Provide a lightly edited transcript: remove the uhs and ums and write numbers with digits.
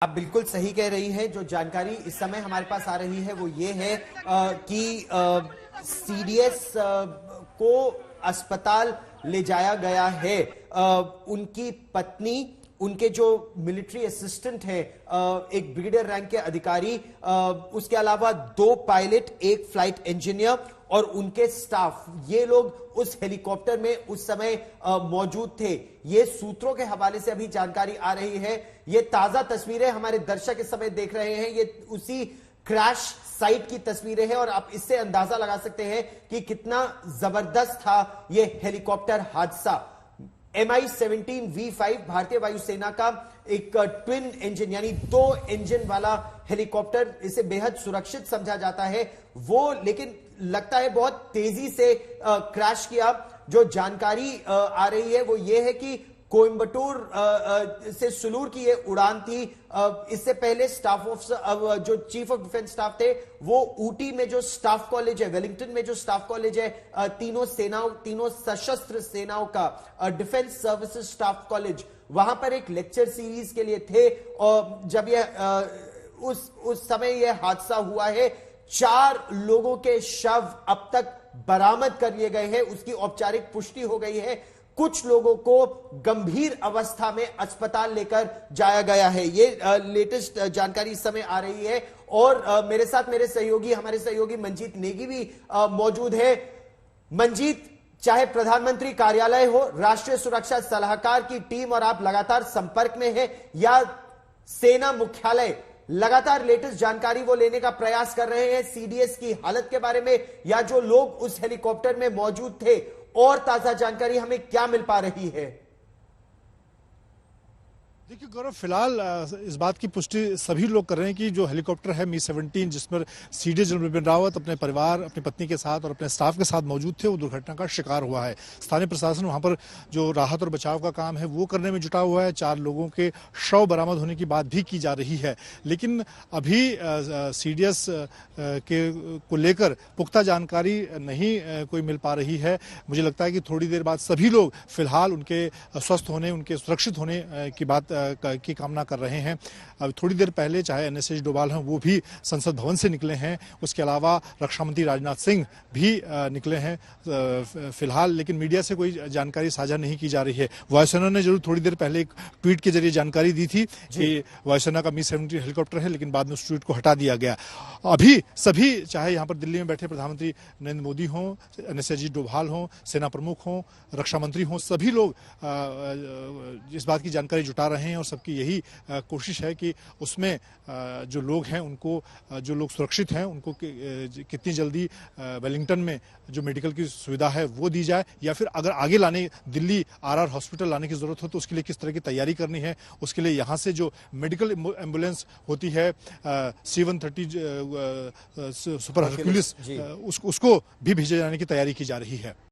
आप बिल्कुल सही कह रही हैं। जो जानकारी इस समय हमारे पास आ रही है वो ये है कि सीडीएस को अस्पताल ले जाया गया है। उनकी पत्नी, उनके जो मिलिट्री असिस्टेंट हैं, एक ब्रिगेडियर रैंक के अधिकारी, उसके अलावा 2 पायलट, एक फ्लाइट इंजीनियर और उनके स्टाफ, ये लोग उस हेलीकॉप्टर में उस समय मौजूद थे। ये सूत्रों के हवाले से अभी जानकारी आ रही है। ये ताजा तस्वीरें हमारे दर्शक इस समय देख रहे हैं। ये उसी क्रैश साइट की तस्वीरें हैं और आप इससे अंदाजा लगा सकते हैं कि कितना जबरदस्त था ये हेलीकॉप्टर हादसा। MI-17V5 भारतीय वायुसेना का एक ट्विन इंजन यानी 2 इंजन वाला हेलीकॉप्टर, इसे बेहद सुरक्षित समझा जाता है वो, लेकिन लगता है बहुत तेजी से क्रैश किया। जो जानकारी आ रही है वो ये है कि कोयंबटूर से सुलूर की ये उड़ान थी। इससे पहले स्टाफ ऑफिसर, जो चीफ ऑफ डिफेंस स्टाफ थे, वो ऊटी में जो स्टाफ कॉलेज है, वेलिंगटन में जो स्टाफ कॉलेज है, तीनों सशस्त्र सेनाओं का डिफेंस सर्विसेज स्टाफ कॉलेज, वहां पर एक लेक्चर सीरीज के लिए थे। और जब ये उस समय यह हादसा हुआ है, 4 लोगों के शव अब तक बरामद कर लिए गए हैं, उसकी औपचारिक पुष्टि हो गई है। कुछ लोगों को गंभीर अवस्था में अस्पताल लेकर जाया गया है। ये लेटेस्ट जानकारी इस समय आ रही है। और मेरे साथ हमारे सहयोगी मंजीत नेगी भी मौजूद है। मंजीत, चाहे प्रधानमंत्री कार्यालय हो, राष्ट्रीय सुरक्षा सलाहकार की टीम और आप लगातार संपर्क में हैं, या सेना मुख्यालय लगातार लेटेस्ट जानकारी वो लेने का प्रयास कर रहे हैं सीडीएस की हालत के बारे में, या जो लोग उस हेलीकॉप्टर में मौजूद थे, और ताजा जानकारी हमें क्या मिल पा रही है? देखिए गौरव, फिलहाल इस बात की पुष्टि सभी लोग कर रहे हैं कि जो हेलीकॉप्टर है Mi-17, जिसमें सीडीएस जनरल बिपिन रावत अपने परिवार, अपनी पत्नी के साथ और अपने स्टाफ के साथ मौजूद थे, वो दुर्घटना का शिकार हुआ है। स्थानीय प्रशासन वहां पर जो राहत और बचाव का काम है वो करने में जुटा हुआ है। 4 लोगों के शव बरामद होने की बात भी की जा रही है, लेकिन अभी सीडीएस को लेकर पुख्ता जानकारी नहीं कोई मिल पा रही है। मुझे लगता है कि थोड़ी देर बाद सभी लोग फिलहाल उनके स्वस्थ होने, उनके सुरक्षित होने की बात की कामना कर रहे हैं। अब थोड़ी देर पहले चाहे एनएसएस डोभाल हैं, वो भी संसद भवन से निकले हैं। उसके अलावा रक्षा मंत्री राजनाथ सिंह भी निकले हैं फिलहाल, लेकिन मीडिया से कोई जानकारी साझा नहीं की जा रही है। वायुसेना ने जरूर थोड़ी देर पहले एक ट्वीट के जरिए जानकारी दी थी कि वायुसेना का Mi-17 हेलीकॉप्टर है, लेकिन बाद में उस ट्वीट को हटा दिया गया। अभी सभी, चाहे यहाँ पर दिल्ली में बैठे प्रधानमंत्री नरेंद्र मोदी हों, एनएसएस डोभाल हों, सेना प्रमुख हों, रक्षा मंत्री हों, सभी लोग इस बात की जानकारी जुटा रहे हैं और सबकी यही कोशिश है कि उसमें जो लोग हैं उनको, जो लोग सुरक्षित हैं उनको कितनी जल्दी वेलिंगटन में जो मेडिकल की सुविधा है वो दी जाए, या फिर अगर आगे लाने, दिल्ली RR हॉस्पिटल लाने की जरूरत हो तो उसके लिए किस तरह की तैयारी करनी है। उसके लिए यहाँ से जो मेडिकल एम्बुलेंस होती है C-130 सुपर हरक्यूलिस, उसको भी भेजे जाने की तैयारी की जा रही है।